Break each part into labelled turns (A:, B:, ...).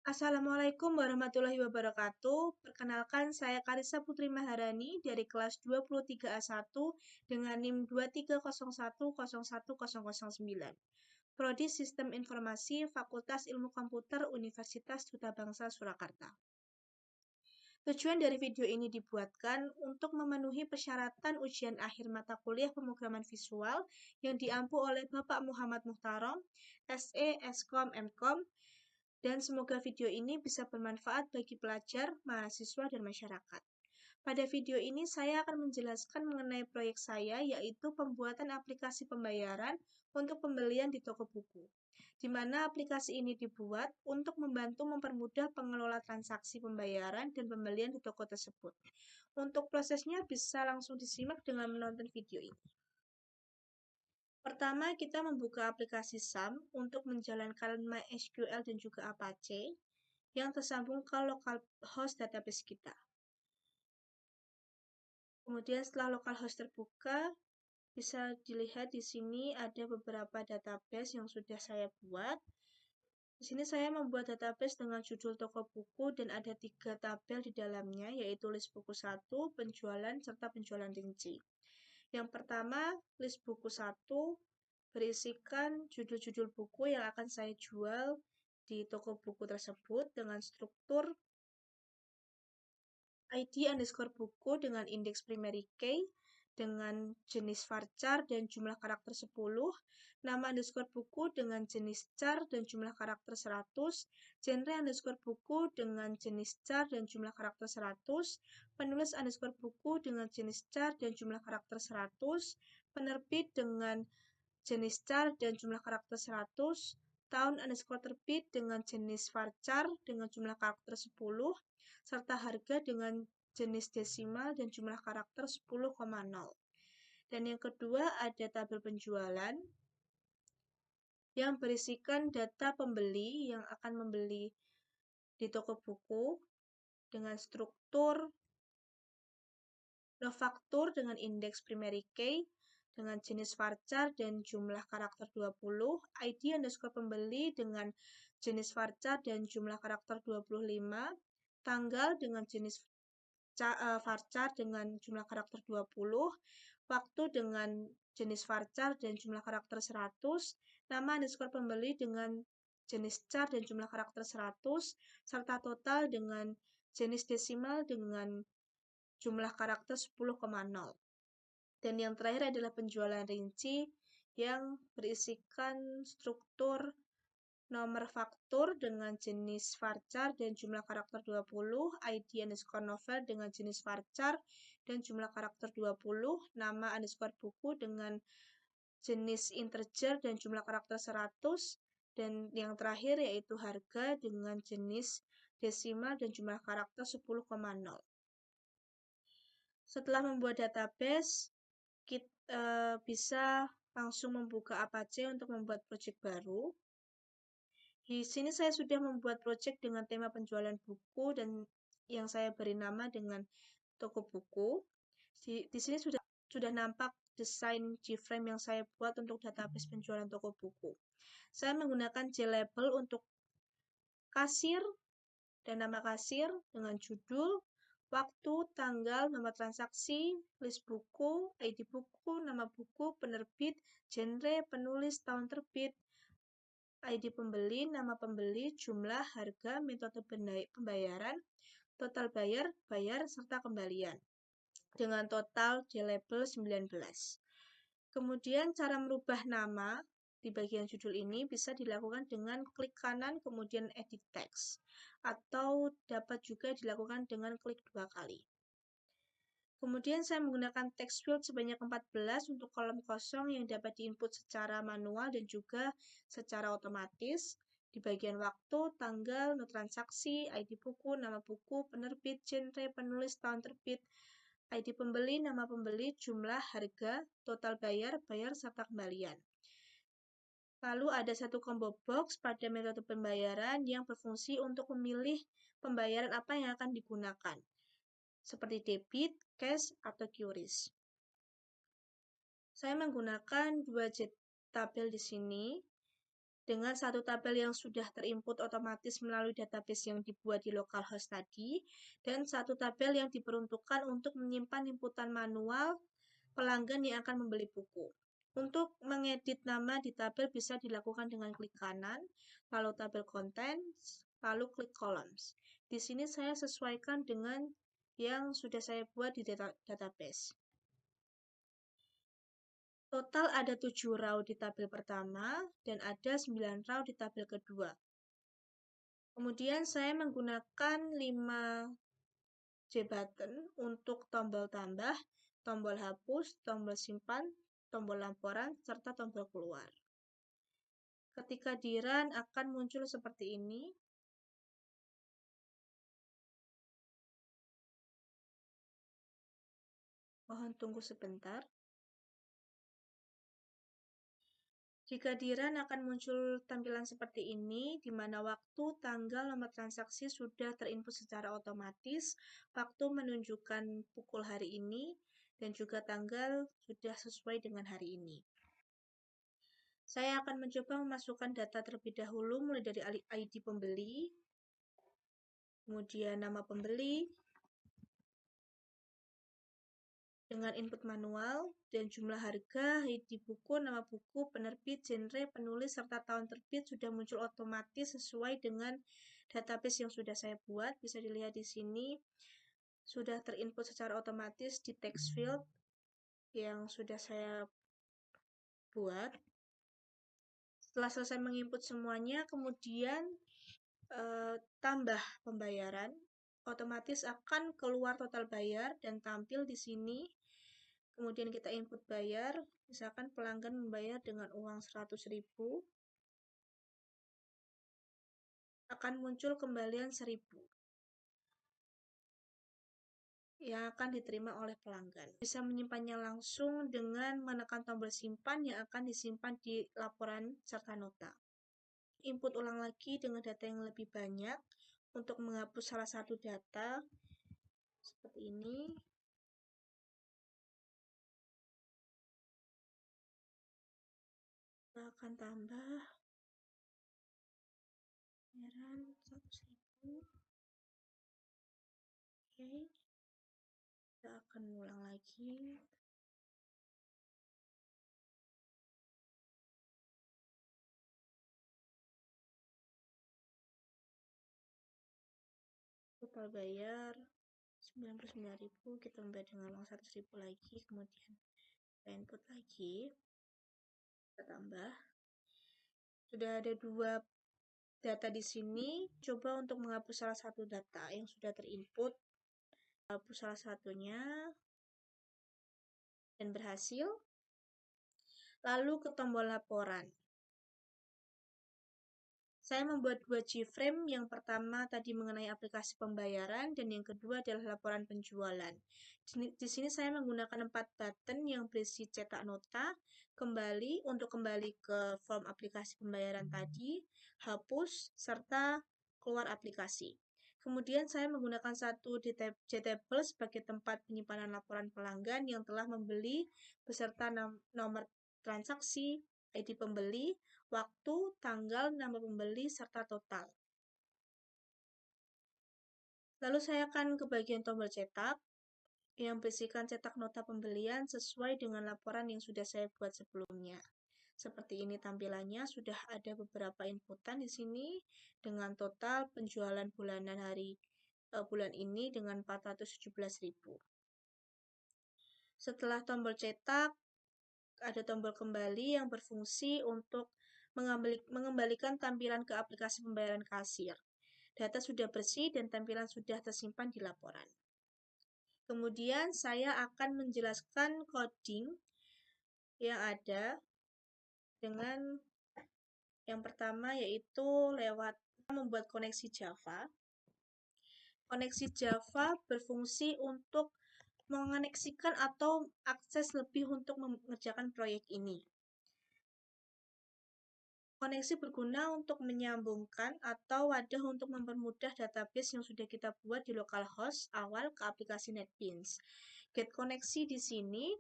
A: Assalamualaikum warahmatullahi wabarakatuh. Perkenalkan, saya Karissa Putri Maharani dari kelas 23A1 dengan NIM 230101009. Prodi Sistem Informasi Fakultas Ilmu Komputer Universitas Duta Bangsa Surakarta. Tujuan dari video ini dibuatkan untuk memenuhi persyaratan ujian akhir mata kuliah pemrograman visual yang diampu oleh Bapak Muhammad Muhtarom, SE, Eskom, Mkom, dan semoga video ini bisa bermanfaat bagi pelajar, mahasiswa, dan masyarakat. Pada video ini saya akan menjelaskan mengenai proyek saya, yaitu pembuatan aplikasi pembayaran untuk pembelian di toko buku, di mana aplikasi ini dibuat untuk membantu mempermudah pengelola transaksi pembayaran dan pembelian di toko tersebut. Untuk prosesnya bisa langsung disimak dengan menonton video ini. Pertama, kita membuka aplikasi SAM untuk menjalankan MySQL dan juga Apache yang tersambung ke localhost database kita. Kemudian setelah localhost terbuka, bisa dilihat di sini ada beberapa database yang sudah saya buat. Di sini saya membuat database dengan judul toko buku dan ada 3 tabel di dalamnya, yaitu list buku 1, penjualan, serta penjualan rinci. Yang pertama, list buku 1 berisikan judul-judul buku yang akan saya jual di toko buku tersebut dengan struktur ID_buku dengan indeks primary key, dengan jenis varchar dan jumlah karakter 10, nama underscore buku dengan jenis char dan jumlah karakter 100, genre underscore buku dengan jenis char dan jumlah karakter 100, penulis underscore buku dengan jenis char dan jumlah karakter 100, penerbit dengan jenis char dan jumlah karakter 100, tahun underscore terbit dengan jenis varchar dengan jumlah karakter 10, serta harga dengan jenis desimal dan jumlah karakter 10,0. Dan yang kedua ada tabel penjualan yang berisikan data pembeli yang akan membeli di toko buku dengan struktur nofaktur dengan indeks primary key, dengan jenis varchar dan jumlah karakter 20, ID_underscore pembeli dengan jenis varchar dan jumlah karakter 25, tanggal dengan jenis varchar dengan jumlah karakter 20, waktu dengan jenis varchar dan jumlah karakter 100, nama underscore pembeli dengan jenis char dan jumlah karakter 100, serta total dengan jenis desimal dengan jumlah karakter 10,0. Dan yang terakhir adalah penjualan rinci yang berisikan struktur nomor faktur dengan jenis varchar dan jumlah karakter 20, ID_novel dengan jenis varchar dan jumlah karakter 20, nama underscore buku dengan jenis integer dan jumlah karakter 100, dan yang terakhir yaitu harga dengan jenis desimal dan jumlah karakter 10,0. Setelah membuat database, kita bisa langsung membuka Apache untuk membuat project baru. Di sini saya sudah membuat project dengan tema penjualan buku dan yang saya beri nama dengan toko buku. Di sini sudah nampak desain G-frame yang saya buat untuk database penjualan toko buku. Saya menggunakan JLabel untuk kasir dan nama kasir dengan judul, waktu, tanggal, nama transaksi, list buku, ID buku, nama buku, penerbit, genre, penulis, tahun terbit, ID pembeli, nama pembeli, jumlah, harga, metode pembayaran, total bayar, serta kembalian. Dengan total JLabel 19. Kemudian cara merubah nama di bagian judul ini bisa dilakukan dengan klik kanan kemudian edit text, atau dapat juga dilakukan dengan klik 2 kali. Kemudian saya menggunakan text field sebanyak 14 untuk kolom kosong yang dapat diinput secara manual dan juga secara otomatis. Di bagian waktu, tanggal, no transaksi, ID buku, nama buku, penerbit, genre, penulis, tahun terbit, ID pembeli, nama pembeli, jumlah, harga, total bayar, serta kembalian. Lalu ada satu combo box pada metode pembayaran yang berfungsi untuk memilih pembayaran apa yang akan digunakan, seperti debit, cash, atau QRIS. Saya menggunakan 2 tabel di sini. dengan satu tabel yang sudah terinput otomatis melalui database yang dibuat di localhost tadi, dan satu tabel yang diperuntukkan untuk menyimpan inputan manual pelanggan yang akan membeli buku. Untuk mengedit nama di tabel bisa dilakukan dengan klik kanan, lalu tabel contents, lalu klik columns. Di sini saya sesuaikan dengan yang sudah saya buat di database. Total ada 7 row di tabel pertama dan ada 9 row di tabel kedua. Kemudian saya menggunakan 5 J-button untuk tombol tambah, tombol hapus, tombol simpan, tombol laporan, serta tombol keluar. Ketika di-run akan muncul seperti ini. Mohon tunggu sebentar. Jika di-run akan muncul tampilan seperti ini, di mana waktu, tanggal, nomor transaksi sudah terinput secara otomatis, waktu menunjukkan pukul hari ini, dan juga tanggal sudah sesuai dengan hari ini. Saya akan mencoba memasukkan data terlebih dahulu, mulai dari ID pembeli, kemudian nama pembeli, dengan input manual, dan jumlah harga, ID buku, nama buku, penerbit, genre, penulis, serta tahun terbit sudah muncul otomatis sesuai dengan database yang sudah saya buat. Bisa dilihat di sini, sudah terinput secara otomatis di text field yang sudah saya buat. Setelah selesai menginput semuanya, kemudian tambah pembayaran, otomatis akan keluar total bayar dan tampil di sini. Kemudian kita input bayar, misalkan pelanggan membayar dengan uang 100.000, akan muncul kembalian 1.000 yang akan diterima oleh pelanggan. Bisa menyimpannya langsung dengan menekan tombol simpan yang akan disimpan di laporan serta nota. Input ulang lagi dengan data yang lebih banyak untuk menghapus salah satu data seperti ini. Kita akan tambah bayaran 100.000. Oke, kita akan ulang lagi. Total bayar 99.000, kita membayar dengan uang 100.000 lagi, kemudian kita input lagi, kita tambah. Sudah ada 2 data di sini. Coba untuk menghapus salah satu data yang sudah terinput, hapus salah satunya dan berhasil. Lalu ke tombol laporan. Saya membuat 2 G-frame, yang pertama tadi mengenai aplikasi pembayaran, dan yang kedua adalah laporan penjualan. Di sini saya menggunakan 4 button yang berisi cetak nota, untuk kembali ke form aplikasi pembayaran tadi, hapus, serta keluar aplikasi. Kemudian saya menggunakan 1 JTable sebagai tempat penyimpanan laporan pelanggan yang telah membeli beserta nomor transaksi, ID pembeli, waktu, tanggal, nama pembeli, serta total. Lalu saya akan ke bagian tombol cetak yang berisikan cetak nota pembelian sesuai dengan laporan yang sudah saya buat sebelumnya. Seperti ini tampilannya, sudah ada beberapa inputan di sini dengan total penjualan bulanan bulan ini dengan 417.000. Setelah tombol cetak, ada tombol kembali yang berfungsi untuk mengembalikan tampilan ke aplikasi pembayaran kasir. Data sudah bersih dan tampilan sudah tersimpan di laporan. Kemudian saya akan menjelaskan coding yang ada dengan yang pertama yaitu lewat membuat koneksi Java. Koneksi Java berfungsi untuk mengoneksikan atau akses lebih untuk mengerjakan proyek ini. Koneksi berguna untuk menyambungkan atau wadah untuk mempermudah database yang sudah kita buat di localhost awal ke aplikasi NetBeans. Get koneksi di sini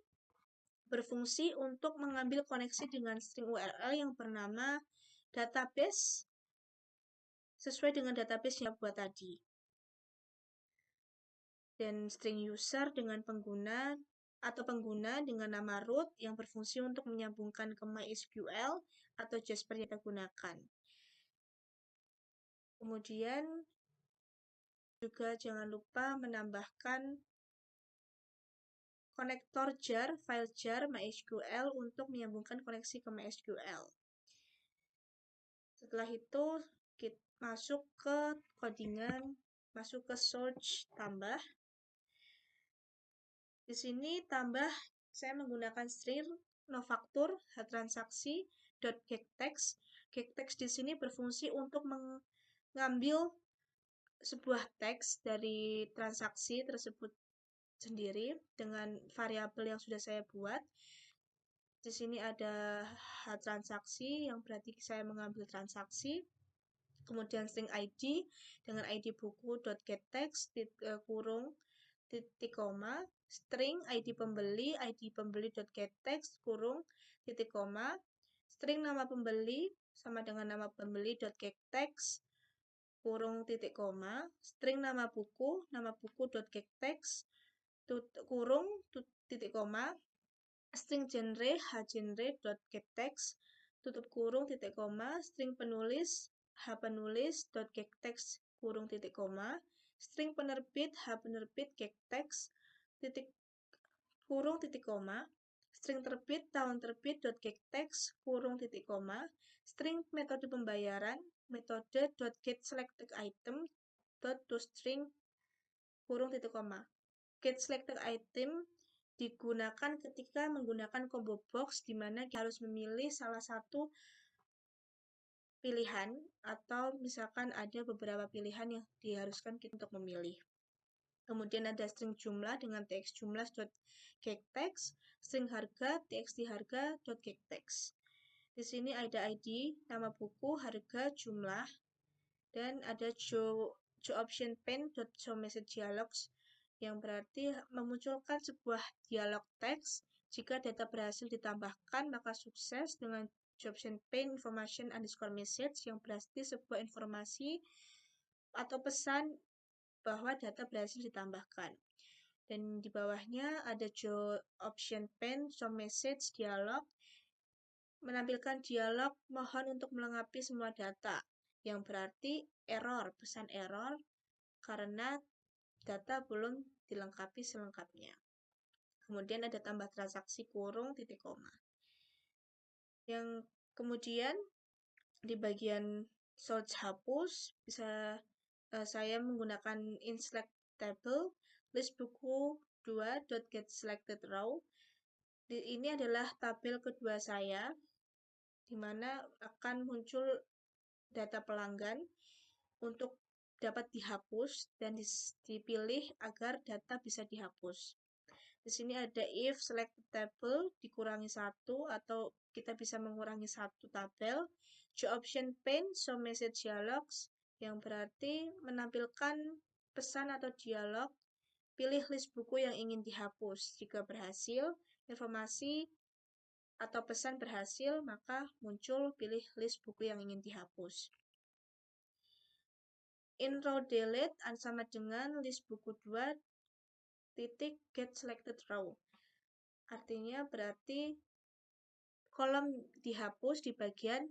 A: berfungsi untuk mengambil koneksi dengan string URL yang bernama database sesuai dengan database yang buat tadi. Dan string user dengan pengguna atau pengguna dengan nama root yang berfungsi untuk menyambungkan ke MySQL atau Jasper yang kita gunakan. Kemudian juga jangan lupa menambahkan konektor jar, file jar MySQL untuk menyambungkan koneksi ke MySQL. Setelah itu kita masuk ke codingan, masuk ke search tambah. Di sini tambah saya menggunakan string nofaktur transaksi .getText. GetText di sini berfungsi untuk mengambil sebuah teks dari transaksi tersebut sendiri dengan variabel yang sudah saya buat. Di sini ada transaksi yang berarti saya mengambil transaksi. Kemudian string ID dengan ID buku .getText kurung titik koma, string ID pembeli .getText kurung titik koma, string nama pembeli sama dengan nama pembeli .getText kurung titik koma, string nama buku .getText kurung titik koma, string genre hgenre.getText tutup kurung titik koma, string penulis hpenulis.getText kurung titik koma, string penerbit hpenerbit getText titik kurung titik koma, string terbit tahun terbit.getText kurung titik koma, string metode pembayaran metode.getSelectedItem .toString kurung titik koma. GetSelectedItem digunakan ketika menggunakan combo box di mana kita harus memilih salah satu pilihan atau misalkan ada beberapa pilihan yang diharuskan kita untuk memilih. Kemudian ada string jumlah dengan txjumlah.getText, string harga txtharga.getText. Di sini ada ID, nama buku, harga, jumlah, dan ada showOptionPane.showMessageDialogs yang berarti memunculkan sebuah dialog teks. Jika data berhasil ditambahkan, maka sukses dengan showOptionPane information_message yang berarti sebuah informasi atau pesan bahwa data berhasil ditambahkan. Dan di bawahnya ada showOptionPane showMessage dialog menampilkan dialog mohon untuk melengkapi semua data yang berarti error, pesan error karena data belum dilengkapi selengkapnya. Kemudian ada tambah transaksi kurung titik koma. Yang kemudian di bagian search hapus bisa saya menggunakan inSelect table list buku 2.getSelectedRow. Ini adalah tabel kedua saya di mana akan muncul data pelanggan untuk dapat dihapus dan dipilih agar data bisa dihapus. Di sini ada if selected table dikurangi 1 atau kita bisa mengurangi 1 tabel. showOptionPane showMessageDialogs yang berarti menampilkan pesan atau dialog pilih list buku yang ingin dihapus. Jika berhasil, informasi atau pesan berhasil, maka muncul pilih list buku yang ingin dihapus. InRowDelete sama dengan list buku 2 titik getSelectedRow. Artinya berarti kolom dihapus di bagian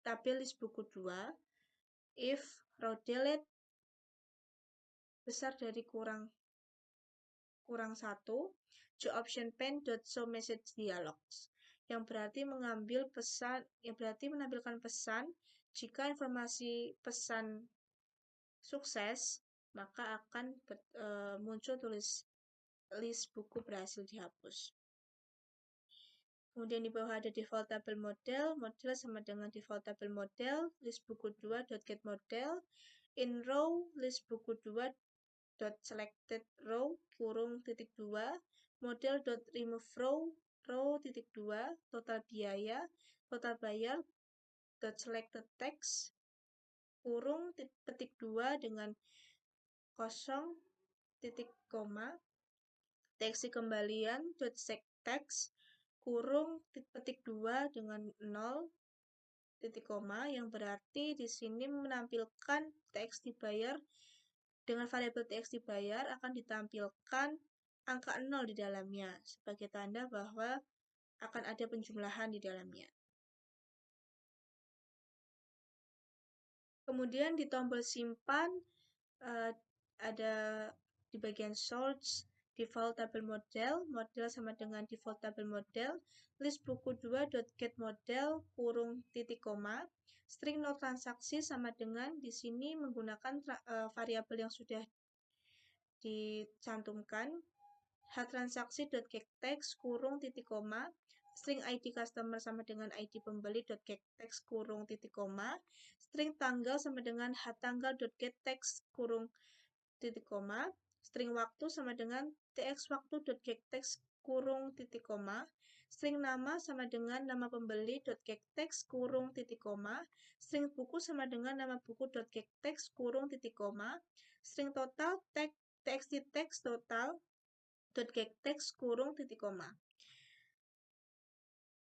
A: tabel list buku 2 if rowDelete besar dari kurang 1 showOptionPane.showMessageDialogs yang berarti mengambil pesan, yang berarti menampilkan pesan jika informasi pesan sukses maka akan muncul tulis list buku berhasil dihapus. Kemudian di bawah ada default table model sama dengan default table model, list buku 2.getModel, inRow list buku 2.selectedRow kurung titik 2, model.removeRow row titik 2, total biaya, total bayar .selectedText kurung petik 2 dengan kosong titik koma, txt kembalian .setText kurung petik 2 dengan 0 titik koma, yang berarti di sini menampilkan TX dibayar dengan variabel TX dibayar akan ditampilkan angka 0 di dalamnya sebagai tanda bahwa akan ada penjumlahan di dalamnya. Kemudian di tombol simpan ada di bagian source default table model, model sama dengan default table model, list buku 2.get model kurung titik koma, string no transaksi sama dengan di sini menggunakan variabel yang sudah dicantumkan, htransaksi.getText kurung titik koma, string ID customer sama dengan ID pembeli.getText kurung titik koma, string tanggal sama dengan htanggal.getText kurung titik koma, string waktu sama dengan txwaktu.getText kurung titik koma, string nama sama dengan nama pembeli.getText kurung titik koma, string buku sama dengan nama buku.getText kurung titik koma, string total txt text total.getText kurung titik koma.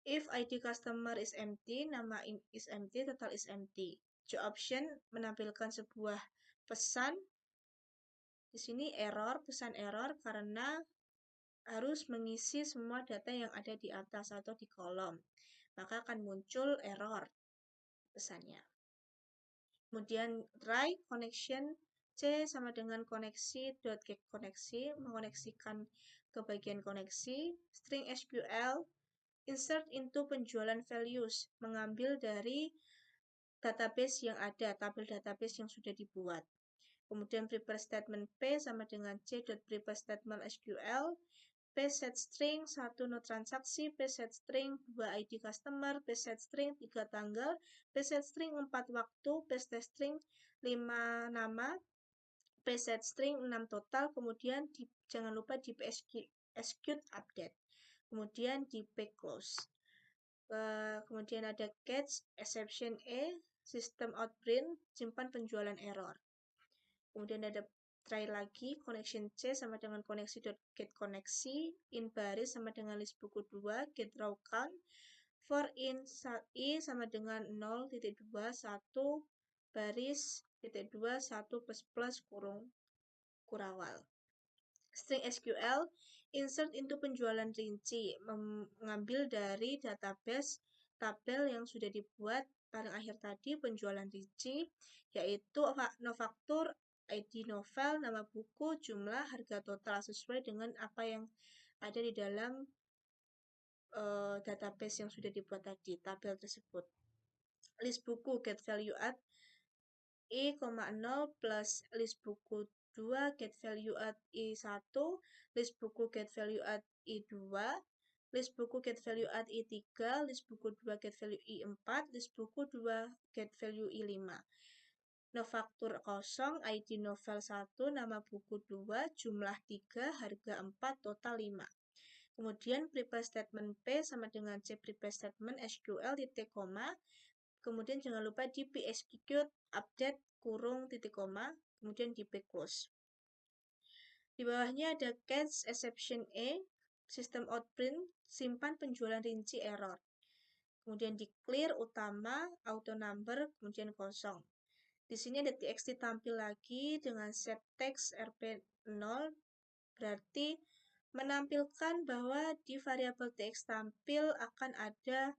A: If ID customer is empty, nama is empty, total is empty. Option menampilkan sebuah pesan. Di sini error, pesan error karena harus mengisi semua data yang ada di atas atau di kolom. Maka akan muncul error pesannya. Kemudian try connection C sama dengan koneksi.get koneksi, mengoneksikan ke bagian koneksi, string SQL, insert into penjualan values, mengambil dari database yang ada, tabel database yang sudah dibuat. Kemudian prepare statement P sama dengan C.prepare statement SQL, P set string 1 no transaksi, P set string 2 ID customer, P set string 3 tanggal, P set string 4 waktu, P set string 5 nama, P set string 6 total, kemudian jangan lupa di execute update, kemudian di P close. Kemudian ada catch, exception E, system out print, simpan penjualan error. Kemudian ada try lagi, connection C sama dengan koneksi.get koneksi, in baris sama dengan list buku 2, get raw count, for in I sama dengan 0.2, 1, baris, titik 2, 1 plus kurung kurawal. String SQL, insert into penjualan rinci, mengambil dari database tabel yang sudah dibuat paling akhir tadi, penjualan rinci, yaitu nofaktur, ID novel, nama buku, jumlah, harga total sesuai dengan apa yang ada di dalam database yang sudah dibuat tadi, tabel tersebut. List buku get value at I,0 plus list buku 2 get value at I1, list buku get value at I2, list buku get value at I3, list buku 2 get value I4, list buku 2 get value I5. Nofaktur 0, ID novel 1, nama buku 2, jumlah 3, harga 4, total 5. Kemudian prepare statement P sama dengan C prepare statement SQL titik koma. Kemudian jangan lupa di P execute update kurung titik koma. Kemudian di P close. Di bawahnya ada catch exception E, system out print, simpan penjualan rinci error. Kemudian di clear utama, auto number, kemudian kosong. Di sini ada txt tampil lagi dengan set text rp0, berarti menampilkan bahwa di variabel tx tampil akan ada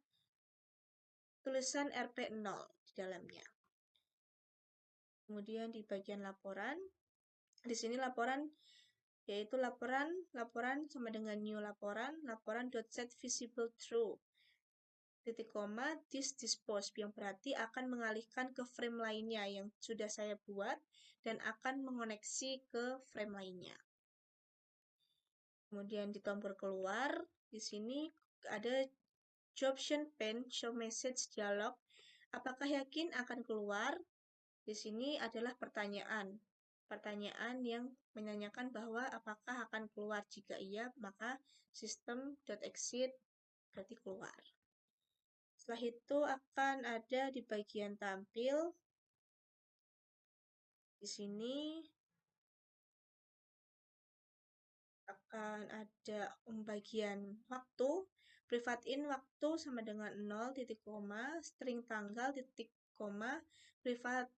A: tulisan rp0 di dalamnya. Kemudian di bagian laporan, di sini laporan yaitu laporan sama dengan new laporan.set visible true titik koma this dispose, yang berarti akan mengalihkan ke frame lainnya yang sudah saya buat dan akan mengoneksi ke frame lainnya. Kemudian di tombol keluar, di sini ada option pane show message dialog. Apakah yakin akan keluar? Di sini adalah pertanyaan yang menanyakan bahwa apakah akan keluar. Jika iya, maka system.exit berarti keluar. Setelah itu akan ada di bagian tampil. Di sini akan ada bagian waktu. Privat in waktu sama dengan 0, titik koma, string tanggal, titik koma, privat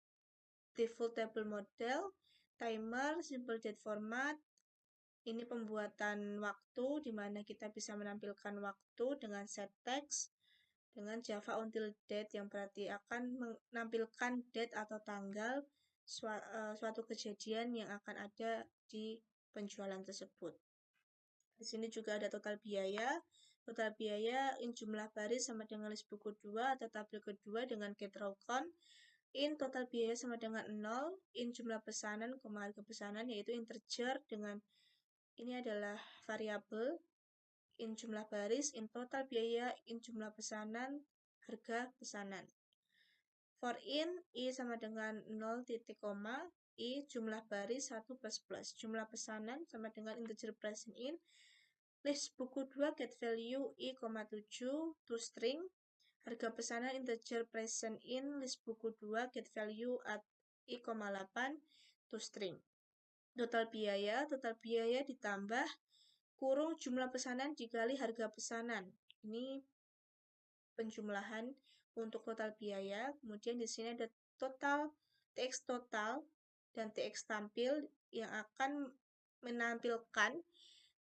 A: default table model, timer, simple date format. Ini pembuatan waktu di mana kita bisa menampilkan waktu dengan set text dengan Java until date yang berarti akan menampilkan date atau tanggal suatu kejadian yang akan ada di penjualan tersebut. Di sini juga ada total biaya. Total biaya in jumlah baris sama dengan list buku 2 atau tabel kedua dengan get row count. In total biaya sama dengan 0. In jumlah pesanan, harga pesanan yaitu integer dengan ini adalah variabel. In jumlah baris, in total biaya, in jumlah pesanan, harga pesanan. For in, I sama dengan 0, titik koma, I jumlah baris 1 plus plus. Jumlah pesanan sama dengan integer present in. List buku 2 get value I, 7 to string. Harga pesanan integer present in. List buku 2 get value at I, 8 to string. Total biaya ditambah kurung jumlah pesanan dikali harga pesanan. Ini penjumlahan untuk total biaya. Kemudian di sini ada total, TX total, dan TX tampil yang akan menampilkan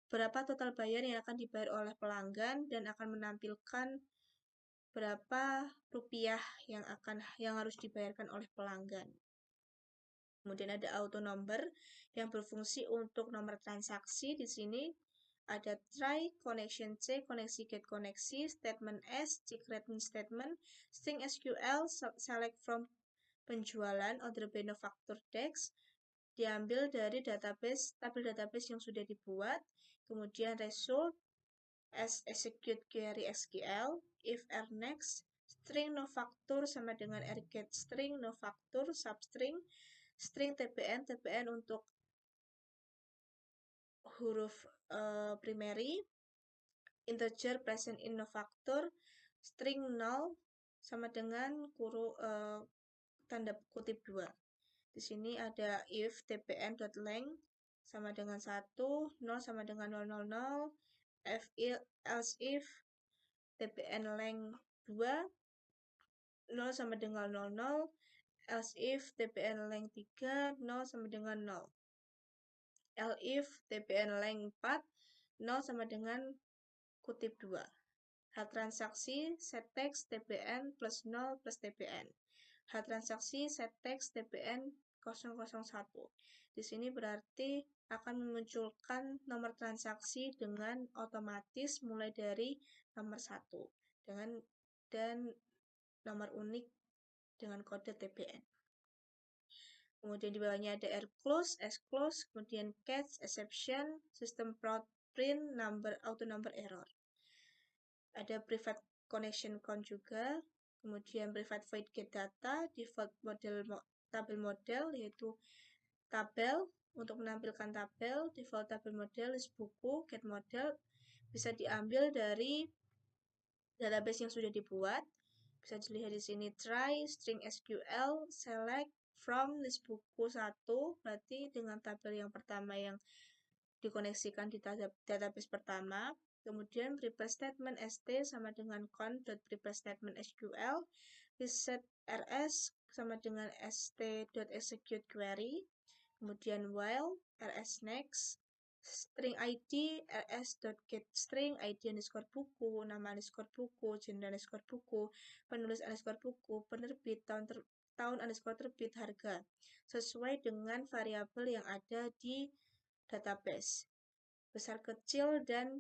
A: berapa total bayar yang akan dibayar oleh pelanggan dan akan menampilkan berapa rupiah yang harus dibayarkan oleh pelanggan. Kemudian ada auto number yang berfungsi untuk nomor transaksi. Di sini ada try, connection C, koneksi get koneksi, statement S, check rating statement, string SQL, select from penjualan, order benefactor desk, diambil dari database, tabel database yang sudah dibuat, kemudian result, as execute query SQL, if r next, string no factor sama dengan rget string no factor, substring, string TPN untuk huruf primary, integer present in no factor, string null sama dengan tanda kutip 2. Di sini ada if tpn.length sama dengan 1, 0 sama dengan 000, else if tpn length 2, 0 sama dengan 00, else if tpn length 3, 0 sama dengan 0. Else if tpn length 4, 0 sama dengan kutip 2. Hal transaksi set text tpn plus 0 plus tpn. Hal transaksi set text tpn 001. Di sini berarti akan memunculkan nomor transaksi dengan otomatis mulai dari nomor 1 dan nomor unik dengan kode TPN. Kemudian di bawahnya ada rclose, sclose, kemudian catch, exception, system print, number, auto number error. Ada private connection count juga, kemudian private void get data, default model tabel model yaitu tabel untuk menampilkan tabel, default tabel model list buku, get model bisa diambil dari database yang sudah dibuat. Bisa dilihat di sini try, string SQL, select from list buku 1, berarti dengan tabel yang pertama yang dikoneksikan di database pertama. Kemudian prepare statement st sama dengan count.prepare statement SQL, reset rs sama dengan st.execute query, kemudian while rs next, string id rs.getString, id underscore buku, nama underscore buku, genre underscore buku, penulis underscore buku, penerbit, tahun underscore terbit, harga, sesuai dengan variabel yang ada di database. Besar kecil dan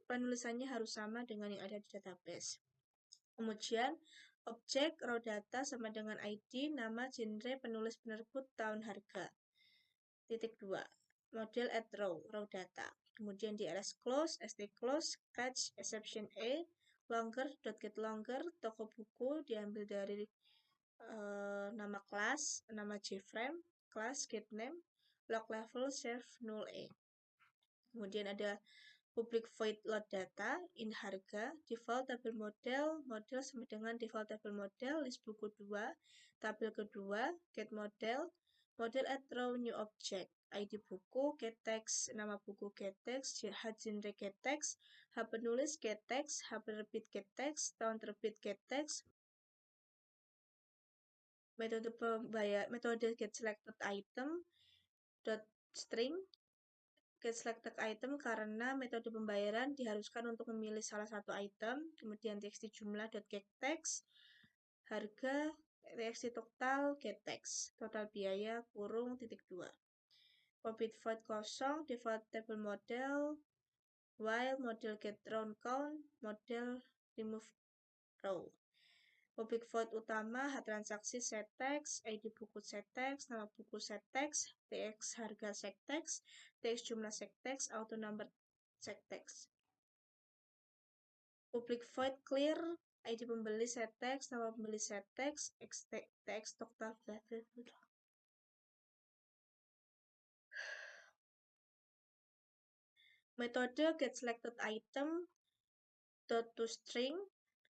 A: penulisannya harus sama dengan yang ada di database. Kemudian objek raw data sama dengan id, nama, genre, penulis, penerbit, tahun, harga. Titik 2. Model add raw data. Kemudian di rs close, st close, catch, exception a, longer, .get longer, toko buku diambil dari nama kelas, nama jframe, kelas, get name, log level, save, null a. Kemudian ada public void load data, in harga, default tabel model sama dengan default tabel model, list buku 2, tabel kedua, get model, Model add row new object. ID buku, get text, nama buku get text, genre get text, H penulis get text, H penerbit get text, tahun terbit get text. Metode get selected item dot string get selected item karena metode pembayaran diharuskan untuk memilih salah satu item, kemudian txt jumlah dot get text, harga txt total get text, total biaya kurung titik 2. Public void kosong, default table model, while model get row count, model remove row. Public void utama, transaksi set text, ID buku set text, nama buku set text, tx harga set text, tx jumlah set text, auto number set text. Public void clear, ID pembeli set text, nama pembeli set text, tx total Metode get selected item dot to string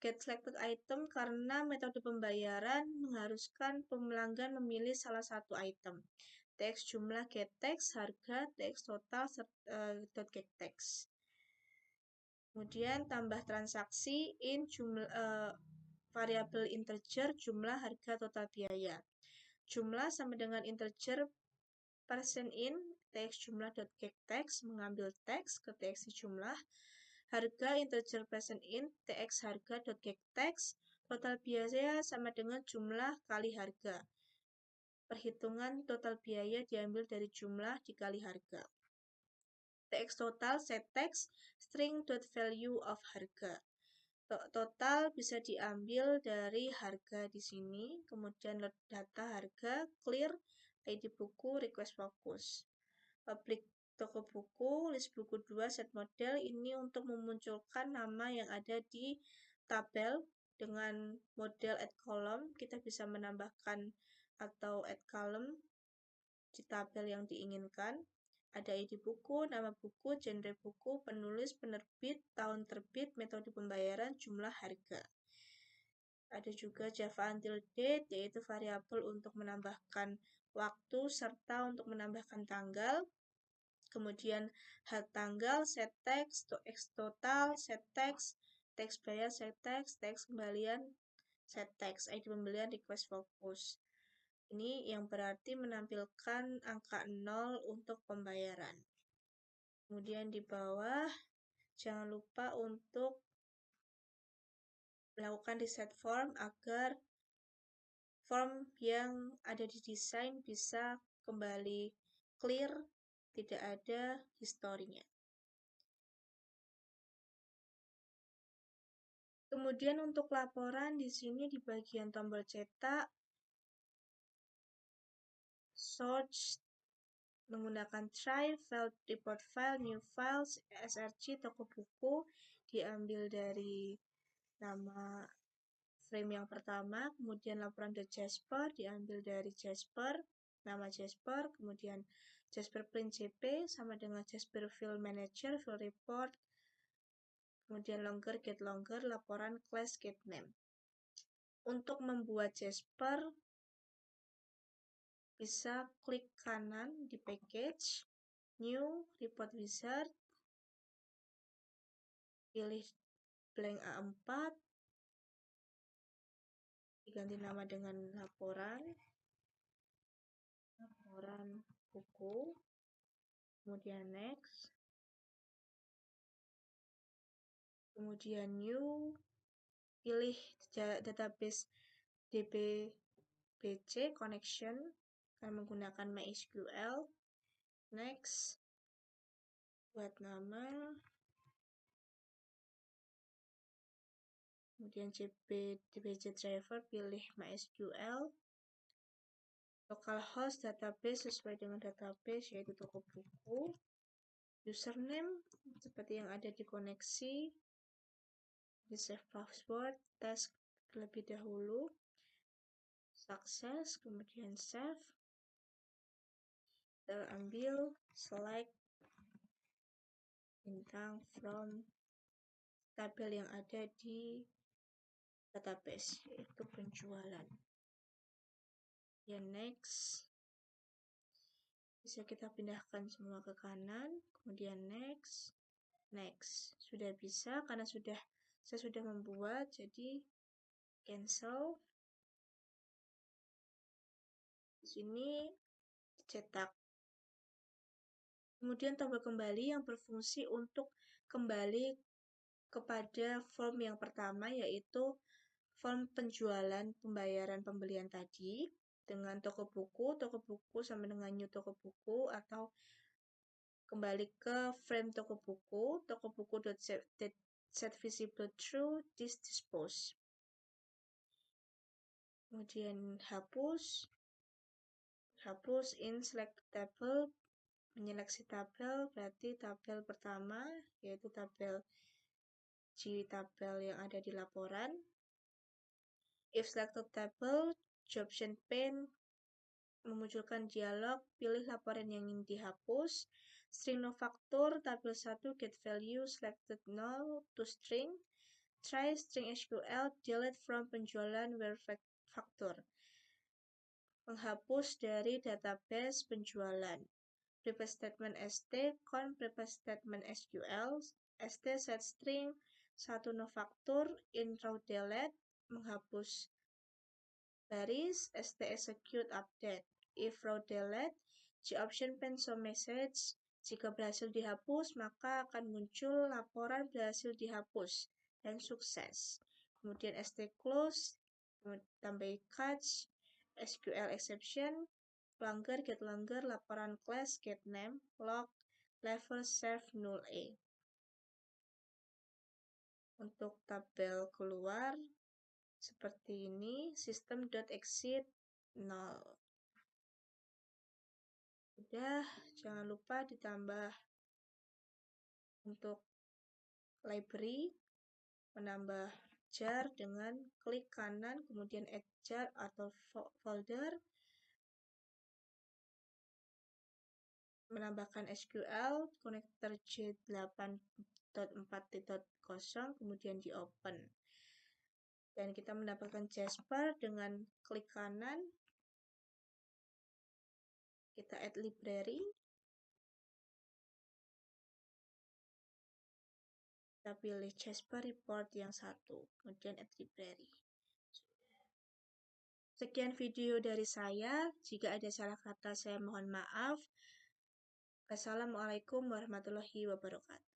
A: get selected item karena metode pembayaran mengharuskan pelanggan memilih salah satu item. Tx jumlah get text, harga, tx total dot get text. Kemudian tambah transaksi in jumlah variabel integer jumlah harga total biaya. Jumlah sama dengan integer percent in tx jumlah dot get text mengambil teks ke tx jumlah, harga integer percent in tx harga dot get text, total biaya sama dengan jumlah kali harga. Perhitungan total biaya diambil dari jumlah dikali harga. Tx total set text string dot value of harga. Total bisa diambil dari harga di sini, kemudian load data harga, clear, ID buku, request focus. Public toko buku, list buku 2, set model, ini untuk memunculkan nama yang ada di tabel dengan model add column. Kita bisa menambahkan atau add column di tabel yang diinginkan. Ada ID buku, nama buku, genre buku, penulis, penerbit, tahun terbit, metode pembayaran, jumlah harga. Ada juga Java until date, yaitu variabel untuk menambahkan waktu serta untuk menambahkan tanggal. Kemudian hal tanggal, set text, x total, set text, teks bayar, set text, teks kembalian, set text, ID pembelian, request focus. Ini yang berarti menampilkan angka 0 untuk pembayaran. Kemudian di bawah, jangan lupa untuk melakukan reset form agar form yang ada di desain bisa kembali clear, tidak ada historinya. Kemudian untuk laporan di sini di bagian tombol cetak, search menggunakan try, file, report file, new files, src, toko buku, diambil dari nama frame yang pertama, kemudian laporan the Jasper, diambil dari Jasper, nama Jasper, kemudian Jasper print jp sama dengan Jasper file manager, file report, kemudian longer, get longer, laporan class get name. Untuk membuat Jasper, bisa klik kanan di package, new, report wizard, pilih blank A4, diganti nama dengan laporan buku, kemudian next, kemudian new, pilih database DBBC connection akan menggunakan MySQL, next, buat nama, kemudian DBC driver, pilih MySQL, localhost database sesuai dengan database yaitu toko buku, username seperti yang ada di koneksi, di save password, tes terlebih dahulu, sukses, kemudian save, terambil select bintang from tabel yang ada di database yaitu penjualan. Ya next, Bisa kita pindahkan semua ke kanan, kemudian next, next. Sudah bisa karena saya sudah membuat, jadi cancel. Di sini cetak. Kemudian tombol kembali yang berfungsi untuk kembali kepada form yang pertama, yaitu form penjualan pembayaran pembelian tadi dengan toko buku sampai dengan new toko buku, atau kembali ke frame toko buku set visible through this dispose. Kemudian hapus in select table, menyeleksi tabel, berarti tabel pertama, yaitu tabel yang ada di laporan. If selected table, option pane memunculkan dialog, pilih laporan yang ingin dihapus. String no factor, tabel 1, get value, selected null to string. Try string SQL, delete from penjualan where factor. Menghapus dari database penjualan. Prepare statement st, con prepare statement SQL, st set string, 1 no factor, in row delete, menghapus baris, st execute update. If row delete, option pane show message. Jika berhasil dihapus, maka akan muncul laporan berhasil dihapus dan sukses. Kemudian st close, tambah catch, SQL exception, get langgar, laporan class, get name, log, level serve null A. Untuk tabel keluar, seperti ini, system.exit 0. Udah, jangan lupa ditambah untuk library, menambah jar dengan klik kanan, kemudian add jar atau folder, menambahkan SQL, connector J8.4.0, kemudian di open. Dan kita mendapatkan Jasper dengan klik kanan, kita add library, kita pilih Jasper report yang 1, kemudian add library. Sekian video dari saya, jika ada salah kata saya mohon maaf. Wassalamualaikum warahmatullahi wabarakatuh.